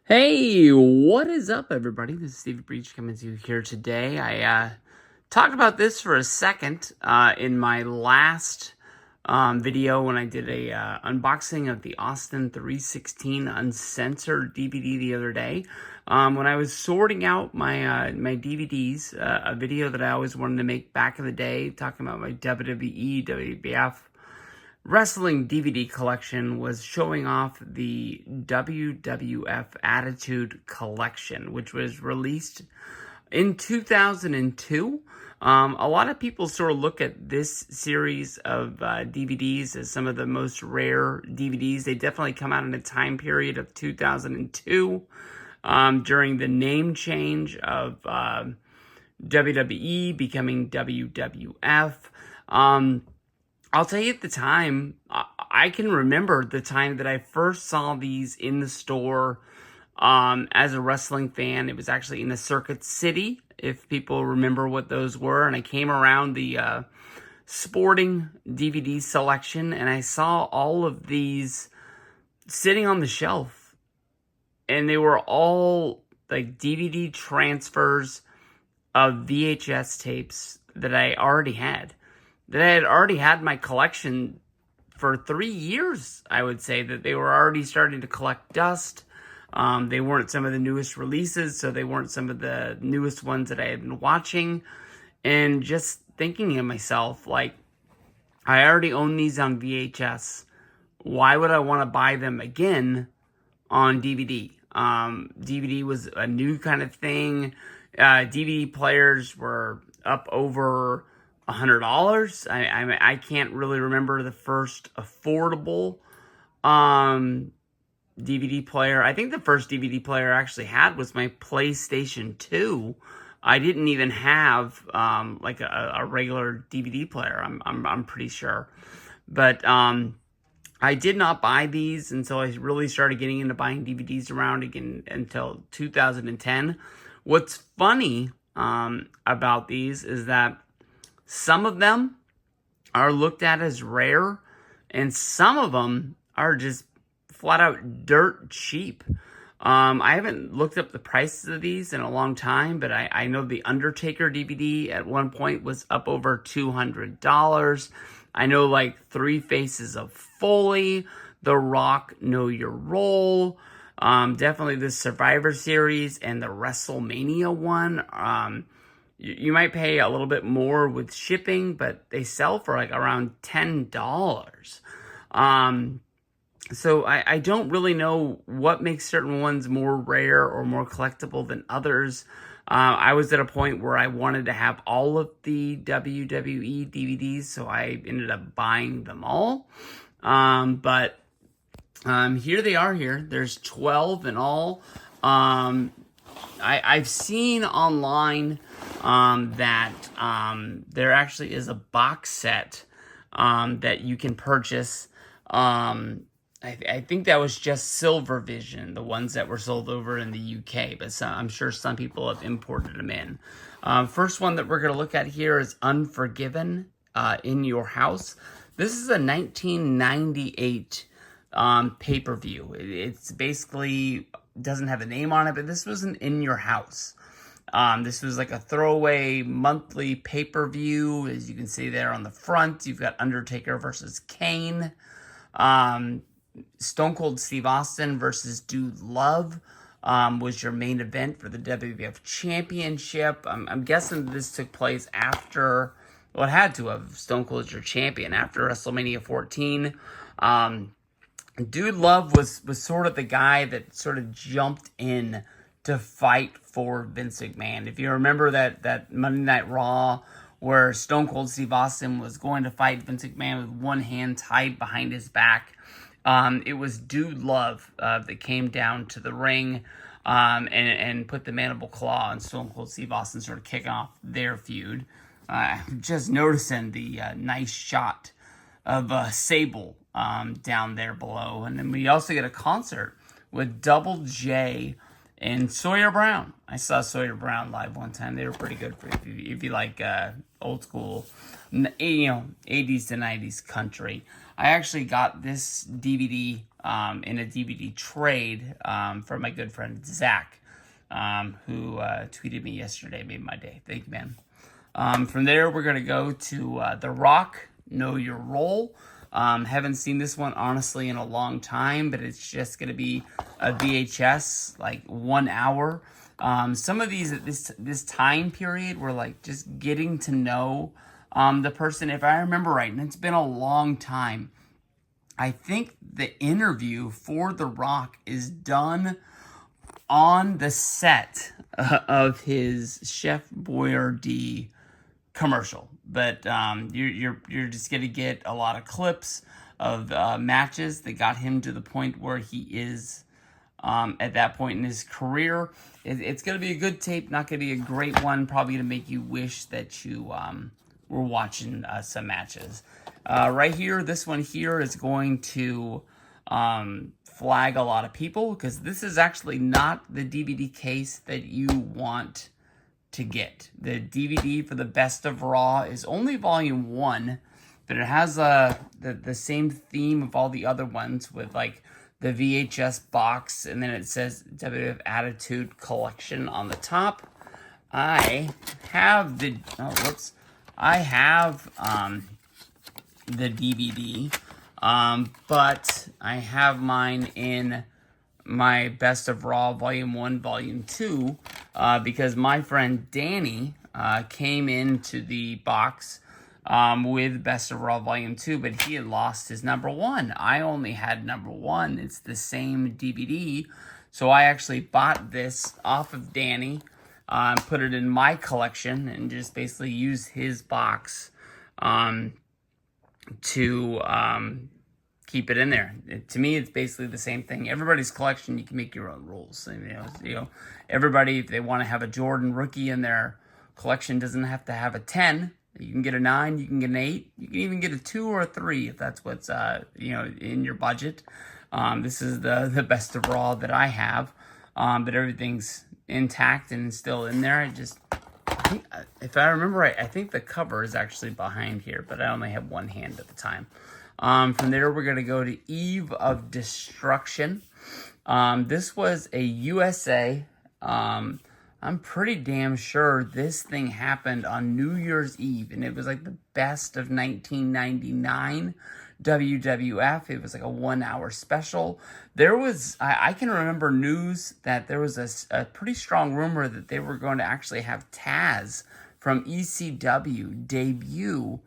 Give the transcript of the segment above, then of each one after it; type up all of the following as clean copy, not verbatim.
Hey, what is up, everybody? This is Steve Breach coming to you here today. I talked about this for a second in my last video when I did a unboxing of the Austin 316 Uncensored DVD the other day. When I was sorting out my DVDs, a video that I always wanted to make back in the day, talking about my WWE, WWF, wrestling DVD collection, was showing off the WWF Attitude Collection, which was released in 2002. A lot of people sort of look at this series of DVDs as some of the most rare DVDs. They definitely come out in a time period of 2002 during the name change of WWE becoming WWF. I'll tell you, at the time, I can remember the time that I first saw these in the store as a wrestling fan. It was actually in the Circuit City, if people remember what those were. And I came around the sporting DVD selection, and I saw all of these sitting on the shelf. And they were all like DVD transfers of VHS tapes that I already had. That I had already had my collection for 3 years, I would say, that they were already starting to collect dust. They weren't some of the newest releases, so they weren't some of the newest ones that I had been watching. And just thinking to myself, like, I already own these on VHS. Why would I want to buy them again on DVD? DVD was a new kind of thing. DVD players were up over $100. I can't really remember the first affordable DVD player. I think the first DVD player I actually had was my PlayStation 2. I didn't even have like a regular DVD player. I'm pretty sure, but I did not buy these until I really started getting into buying DVDs around again until 2010. What's funny about these is that some of them are looked at as rare, and some of them are just flat out dirt cheap. I haven't looked up the prices of these in a long time, but I know the Undertaker DVD at one point was up over $200. I know like Three Faces of Foley, The Rock, Know Your Role, definitely the Survivor Series and the Wrestlemania one. You might pay a little bit more with shipping, but they sell for like around $10. So I don't really know what makes certain ones more rare or more collectible than others. I was at a point where I wanted to have all of the WWE DVDs, so I ended up buying them all. But here they are here. There's 12 in all. I've seen online that there actually is a box set that you can purchase. I think that was just Silver Vision, the ones that were sold over in the UK, but I'm sure some people have imported them in. First one that we're going to look at here is Unforgiven, In Your House. This is a 1998 pay-per-view. It's basically doesn't have a name on it, but this was an In Your House. This was like a throwaway monthly pay-per-view. As you can see there on the front, you've got Undertaker versus Kane. Stone Cold Steve Austin versus Dude Love was your main event for the WWF Championship. I'm guessing this took place after, well, it had to have. Stone Cold is your champion after WrestleMania 14. Dude Love was sort of the guy that sort of jumped in to fight for Vince McMahon. If you remember that Monday Night Raw where Stone Cold Steve Austin was going to fight Vince McMahon with one hand tied behind his back, it was Dude Love that came down to the ring and put the mandible claw on Stone Cold Steve Austin, sort of kicking off their feud. Just noticing the nice shot of Sable down there below. And then we also get a concert with Double J and Sawyer Brown. I saw Sawyer Brown live one time. They were pretty good for if you like old school, 80s to 90s country. I actually got this DVD in a DVD trade from my good friend Zach, who tweeted me yesterday, made my day. Thank you, man. From there, we're going to go to The Rock, Know Your Role. Haven't seen this one, honestly, in a long time, but it's just going to be a VHS, like 1 hour. Some of these at this time period were like just getting to know the person, if I remember right, and it's been a long time. I think the interview for The Rock is done on the set of his Chef Boyardee commercial, but you're just gonna get a lot of clips of matches that got him to the point where he is at that point in his career. It's gonna be a good tape, not gonna be a great one, probably gonna make you wish that you were watching some matches. Right here, this one here is going to flag a lot of people because this is actually not the DVD case that you want to get. The DVD for the Best of Raw is only volume 1, but it has the same theme of all the other ones with like the VHS box, and then it says WWF Attitude Collection on the top. I have the the DVD, but I have mine in my Best of Raw Volume 1, Volume 2, because my friend Danny came into the box with Best of Raw Volume 2, but he had lost his number 1. I only had number 1. It's the same DVD, so I actually bought this off of Danny, put it in my collection, and just basically used his box to keep it in there. To me, it's basically the same thing. Everybody's collection, you can make your own rules. And, you know, everybody, if they want to have a Jordan rookie in their collection, doesn't have to have a 10. You can get a 9, you can get an 8, you can even get a 2 or a 3 if that's what's in your budget. This is the Best of Raw that I have, but everything's intact and still in there. I think, if I remember right, I think the cover is actually behind here, but I only had one hand at the time. From there, we're going to go to Eve of Destruction. This was a USA. I'm pretty damn sure this thing happened on New Year's Eve, and it was like the best of 1999 WWF. It was like a 1 hour special. There was, I can remember news that there was a pretty strong rumor that they were going to actually have Taz from ECW debut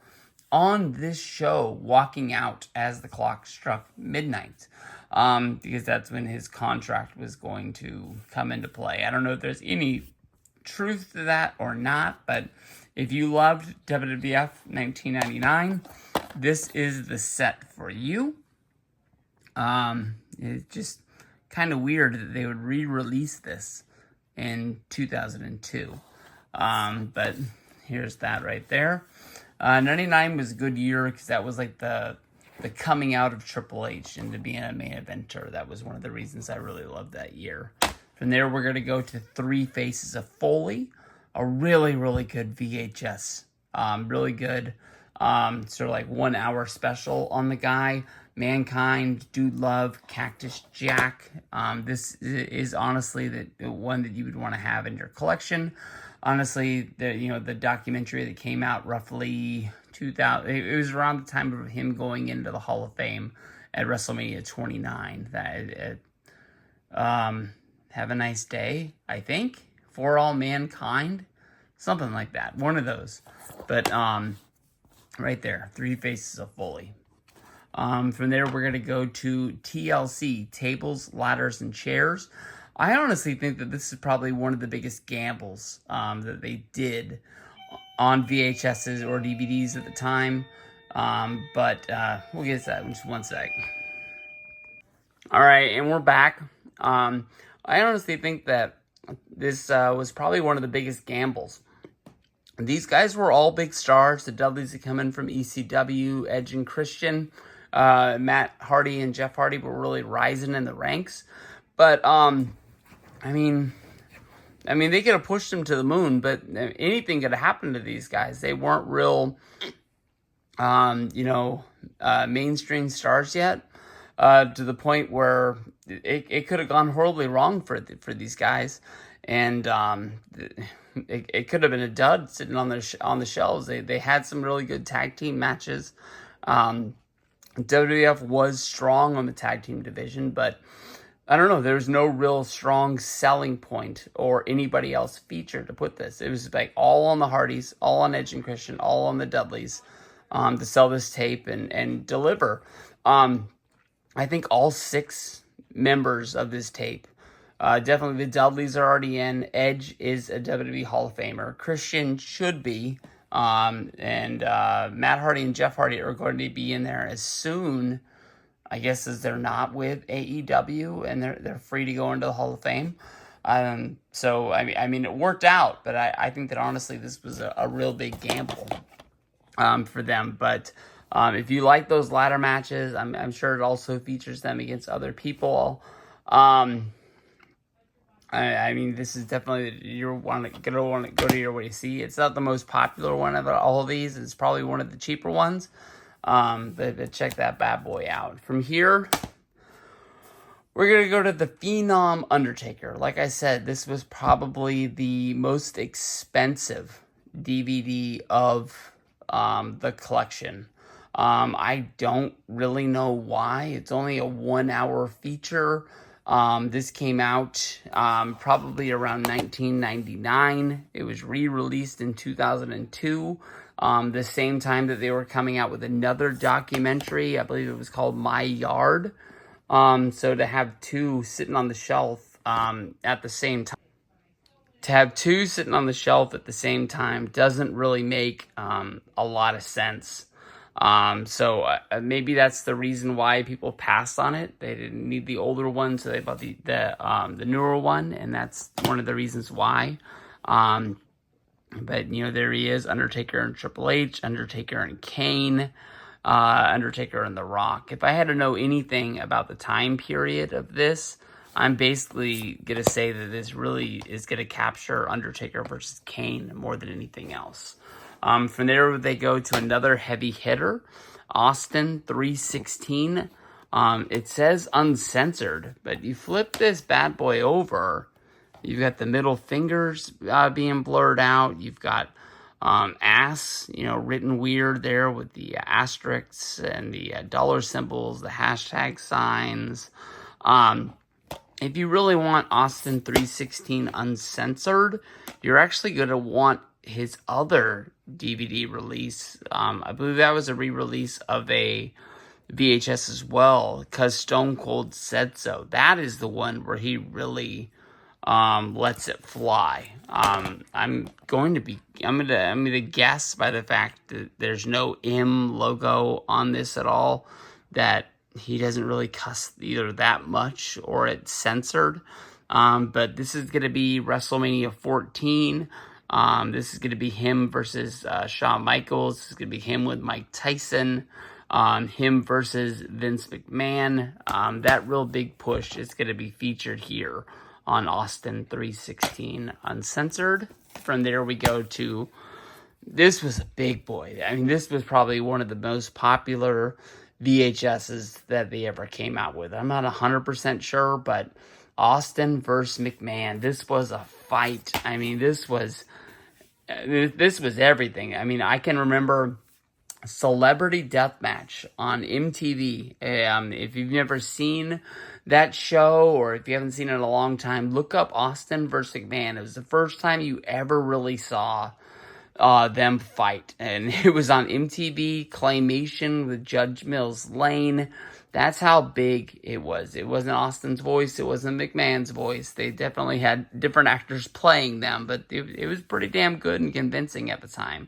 on this show, walking out as the clock struck midnight, because that's when his contract was going to come into play. I don't know if there's any truth to that or not, but if you loved WWF 1999, this is the set for you. It's just kind of weird that they would re-release this in 2002. But here's that right there. 99 was a good year because that was like the coming out of Triple H into being a main eventer. That was one of the reasons I really loved that year. From there, we're going to go to Three Faces of Foley, a really, really good VHS. Really good, sort of like 1 hour special on the guy. Mankind, Dude Love, Cactus Jack. This is honestly the one that you would want to have in your collection. Honestly, the documentary that came out roughly 2000, it was around the time of him going into the Hall of Fame at WrestleMania 29. Have a Nice Day, I think. For All Mankind, something like that. One of those. But right there, Three Faces of Foley. From there, we're going to go to TLC, Tables, Ladders, and Chairs. I honestly think that this is probably one of the biggest gambles that they did on VHSs or DVDs at the time. But we'll get to that in just one sec. All right, and we're back. I honestly think that this was probably one of the biggest gambles. These guys were all big stars. The Dudleys had come in from ECW, Edge and Christian. Matt Hardy and Jeff Hardy were really rising in the ranks. But, I mean, they could have pushed them to the moon, but anything could have happened to these guys. They weren't real, mainstream stars yet. to the point where it could have gone horribly wrong for these guys, and it could have been a dud sitting on the shelves. They had some really good tag team matches. WWF was strong on the tag team division, but I don't know. There's no real strong selling point or anybody else featured to put this. It was like all on the Hardys, all on Edge and Christian, all on the Dudleys, to sell this tape and deliver. I think all 6 members of this tape, definitely the Dudleys are already in. Edge is a WWE Hall of Famer. Christian should be. And Matt Hardy and Jeff Hardy are going to be in there as soon, I guess, as they're not with AEW and they're free to go into the Hall of Fame. So I mean, it worked out, but I think that honestly this was a real big gamble for them. But if you like those ladder matches, I'm sure it also features them against other people. I mean, this is definitely you're gonna want to go to your way to see. It's not the most popular one of all of these. It's probably one of the cheaper ones. But check that bad boy out. From here, we're gonna go to the Phenom Undertaker. Like I said, this was probably the most expensive DVD of the collection. I don't really know why. It's only a 1-hour feature. This came out probably around 1999. It was re-released in 2002, the same time that they were coming out with another documentary. I believe it was called My Yard. So to have 2 sitting on the shelf at the same time, doesn't really make a lot of sense. So maybe that's the reason why people passed on it. They didn't need the older one, so they bought the newer one, and that's one of the reasons why. But there he is, Undertaker and Triple H, Undertaker and Kane, Undertaker and The Rock. If I had to know anything about the time period of this, I'm basically gonna say that this really is gonna capture Undertaker versus Kane more than anything else. From there, they go to another heavy hitter, Austin 316. It says uncensored, but you flip this bad boy over, you've got the middle fingers being blurred out. You've got ass, written weird there with the asterisks and the dollar symbols, the hashtag signs. If you really want Austin 316 uncensored, you're actually going to want his other DVD release. I believe that was a re-release of a VHS as well, because Stone Cold said so. That is the one where he really lets it fly. I'm gonna guess by the fact that there's no M logo on this at all, that he doesn't really cuss either that much or it's censored. But this is gonna be WrestleMania 14. This is going to be him versus Shawn Michaels. This is going to be him with Mike Tyson. Him versus Vince McMahon. That real big push is going to be featured here on Austin 316 Uncensored. From there we go to, this was a big boy. I mean, this was probably one of the most popular VHSs that they ever came out with. I'm not 100% sure, but Austin versus McMahon. This was a fight. I mean, this was everything. I mean, I can remember Celebrity Deathmatch on MTV. If you've never seen that show, or if you haven't seen it in a long time, look up Austin versus McMahon. It was the first time you ever really saw them fight, and it was on MTV Claymation with Judge Mills Lane. That's how big it was. It wasn't Austin's voice. It wasn't McMahon's voice. They definitely had different actors playing them, but it was pretty damn good and convincing at the time.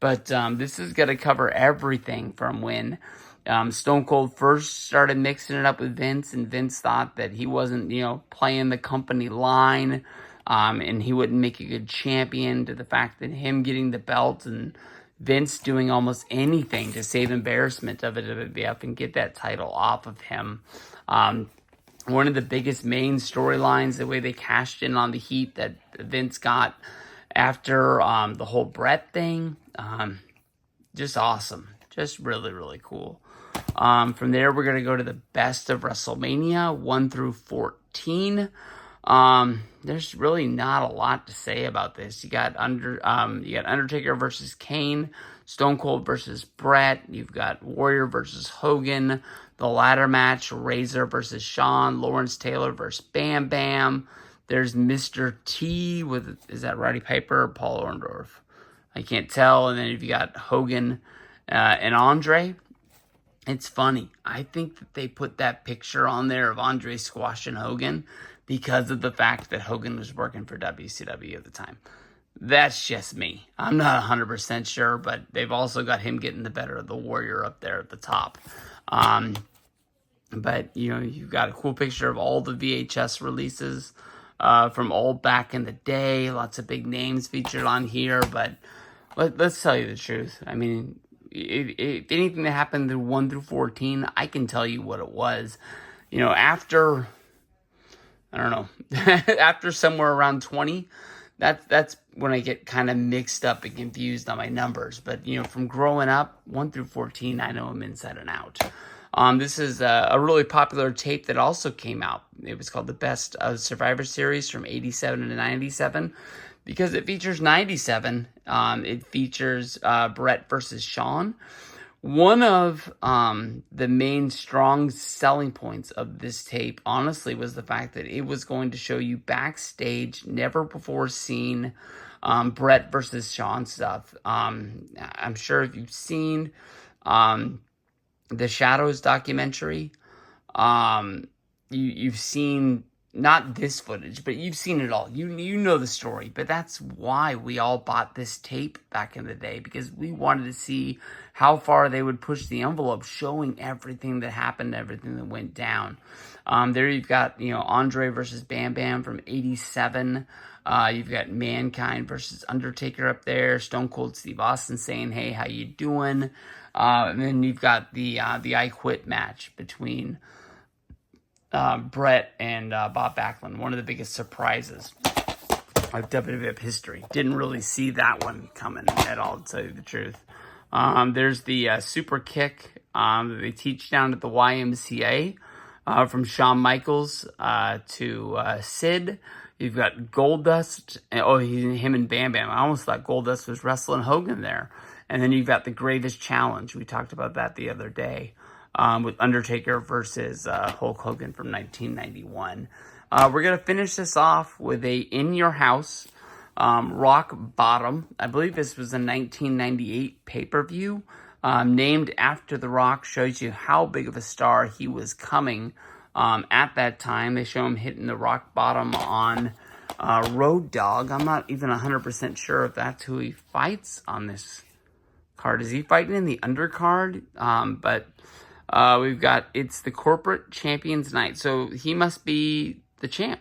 But this is going to cover everything from when Stone Cold first started mixing it up with Vince, and Vince thought that he wasn't, playing the company line, and he wouldn't make a good champion, to the fact that him getting the belt and Vince doing almost anything to save embarrassment of the WWF and get that title off of him. One of the biggest main storylines, the way they cashed in on the heat that Vince got after the whole Brett thing, just awesome. Just really, really cool. From there, we're going to go to the best of WrestleMania, 1 through 14. There's really not a lot to say about this. You got Undertaker versus Kane, Stone Cold versus Bret. You've got Warrior versus Hogan. The ladder match, Razor versus Shawn, Lawrence Taylor versus Bam Bam. There's Mr. T is that Roddy Piper or Paul Orndorff? I can't tell. And then you've got Hogan and Andre. It's funny. I think that they put that picture on there of Andre squashing Hogan because of the fact that Hogan was working for WCW at the time. That's just me. I'm not 100% sure, but they've also got him getting the better of the Warrior up there at the top. But, you've got a cool picture of all the VHS releases from all back in the day. Lots of big names featured on here, but let's tell you the truth. I mean, if anything that happened in 1 through 14, I can tell you what it was. After, I don't know, after somewhere around 20, that's when I get kind of mixed up and confused on my numbers. But, from growing up, 1 through 14, I know them inside and out. This is a really popular tape that also came out. It was called The Best of Survivor Series from 87 to 97. Because it features 97, it features Bret versus Shawn. One of the main strong selling points of this tape, honestly, was the fact that it was going to show you backstage, never before seen Bret versus Shawn stuff. I'm sure if you've seen the Shadows documentary, you've seen not this footage, but you've seen it all. You know the story, but that's why we all bought this tape back in the day, because we wanted to see how far they would push the envelope, showing everything that happened, everything that went down. There you've got, Andre versus Bam Bam from 87. You've got Mankind versus Undertaker up there. Stone Cold Steve Austin saying, "Hey, how you doing?" And then you've got the I Quit match between Bret and Bob Backlund, one of the biggest surprises of WWF history. Didn't really see that one coming at all, to tell you the truth. There's the super kick that they teach down at the YMCA from Shawn Michaels to Sid. You've got Goldust. Him and Bam Bam. I almost thought Goldust was wrestling Hogan there. And then you've got the Greatest Challenge. We talked about that the other day. With Undertaker versus Hulk Hogan from 1991. We're going to finish this off with a In Your House Rock Bottom. I believe this was a 1998 pay-per-view named after The Rock. Shows you how big of a star he was coming at that time. They show him hitting the rock bottom on Road Dogg. I'm not even 100% sure if that's who he fights on this card. Is he fighting in the undercard? But we've got, it's the Corporate Champions Night. So he must be the champ.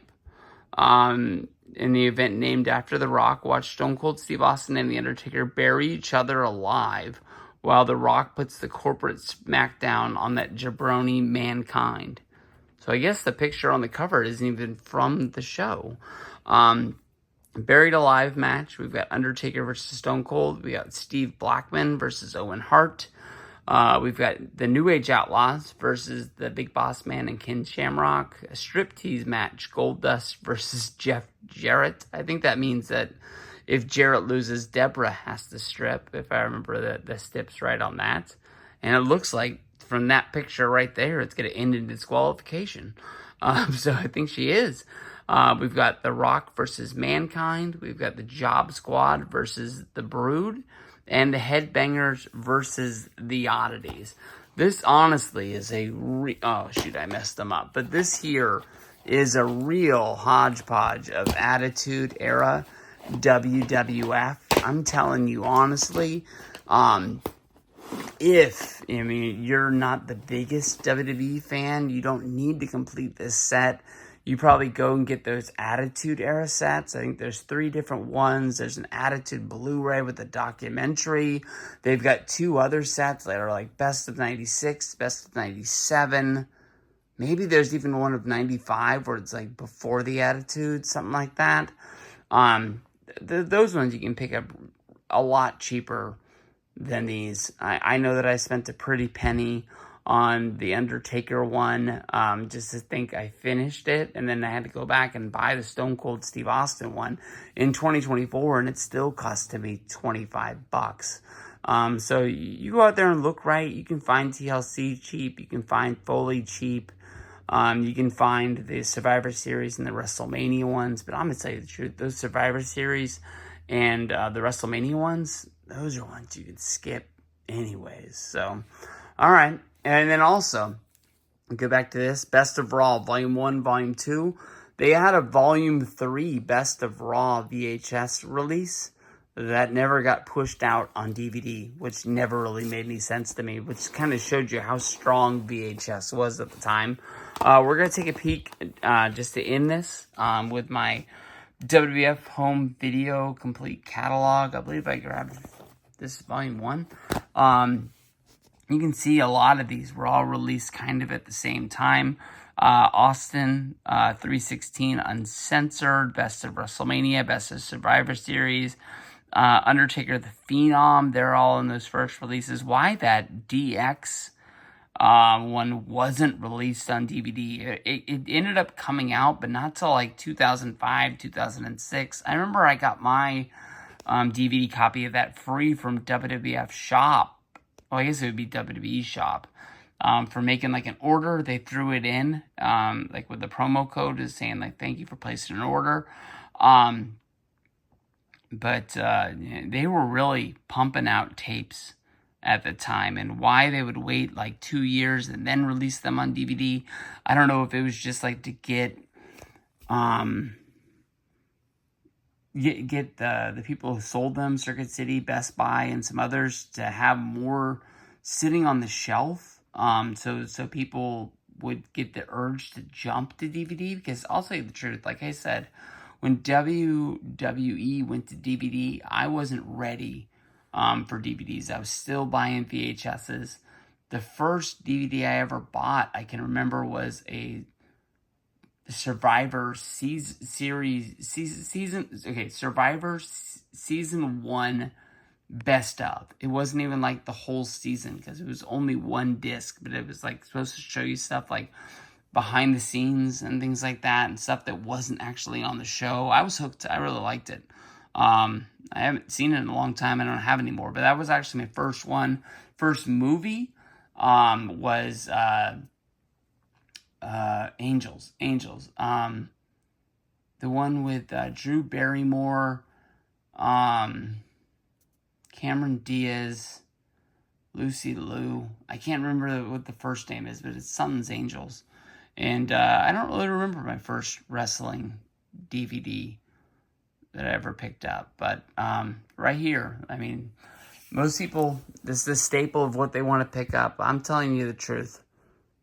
In the event named after The Rock, watch Stone Cold Steve Austin and The Undertaker bury each other alive while The Rock puts the corporate smackdown on that jabroni Mankind. So I guess the picture on the cover isn't even from the show. Buried Alive match. We've got Undertaker versus Stone Cold. We got Steve Blackman versus Owen Hart. We've got the New Age Outlaws versus the Big Boss Man and Ken Shamrock. A striptease match, Goldust versus Jeff Jarrett. I think that means that if Jarrett loses, Deborah has to strip, if I remember the steps right on that. And it looks like from that picture right there, it's going to end in disqualification. So I think she is. We've got The Rock versus Mankind. We've got the Job Squad versus the Brood. And the Headbangers versus the Oddities. This honestly is I messed them up. But this here is a real hodgepodge of Attitude Era WWF. I'm telling you honestly, if you're not the biggest WWE fan, you don't need to complete this set. You probably go and get those Attitude Era sets. I think there's 3 different ones. There's an Attitude Blu-ray with a documentary. They've got 2 other sets that are like Best of 96, Best of 97. Maybe there's even one of 95 where it's like before the Attitude, something like that. Those ones you can pick up a lot cheaper than these. I know that I spent a pretty penny on the Undertaker one, just to think I finished it. And then I had to go back and buy the Stone Cold Steve Austin one in 2024, and it still cost me $25. So you go out there and look right. You can find TLC cheap. You can find Foley cheap. You can find the Survivor Series and the Wrestlemania ones. But I'm going to tell you the truth. Those Survivor Series and the WrestleMania ones, those are ones you can skip anyways. So, all right. And then also, go back to this. Best of Raw, Volume 1, Volume 2. They had a Volume 3 Best of Raw VHS release that never got pushed out on DVD, which never really made any sense to me, which kind of showed you how strong VHS was at the time. We're going to take a peek just to end this with my WWF Home Video Complete Catalog. I believe I grabbed this Volume 1. You can see a lot of these were all released kind of at the same time. Austin 316 Uncensored, Best of WrestleMania, Best of Survivor Series, Undertaker the Phenom, they're all in those first releases. Why that DX one wasn't released on DVD? It ended up coming out, but not till like 2005, 2006. I remember I got my DVD copy of that free from WWF Shop. Well, I guess it would be WWE Shop. For making like an order, they threw it in, like with the promo code is saying like, thank you for placing an order. But they were really pumping out tapes at the time, and why they would wait like 2 years and then release them on DVD. I don't know if it was just like to get the people who sold them, Circuit City, Best Buy, and some others, to have more sitting on the shelf, so people would get the urge to jump to DVD. Because I'll tell you the truth, like I said, when WWE went to DVD, I wasn't ready for DVDs. I was still buying VHSs. The first DVD I ever bought, I can remember, was a Survivor Survivor Season 1 Best Of. It wasn't even like the whole season, because it was only one disc, but it was like supposed to show you stuff like behind the scenes and things like that, and stuff that wasn't actually on the show. I was hooked. I really liked it. I haven't seen it in a long time. I don't have any more, but that was actually my first one. First movie was Angels. The one with Drew Barrymore, Cameron Diaz, Lucy Liu. I can't remember what the first name is, but it's something's Angels. And I don't really remember my first wrestling DVD that I ever picked up. But right here, I mean, most people, this is the staple of what they want to pick up. I'm telling you the truth.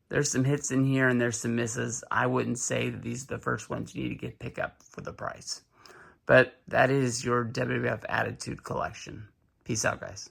There's some hits in here and there's some misses. I wouldn't say that these are the first ones you need to pick up for the price. But that is your WWF Attitude Collection. Peace out, guys.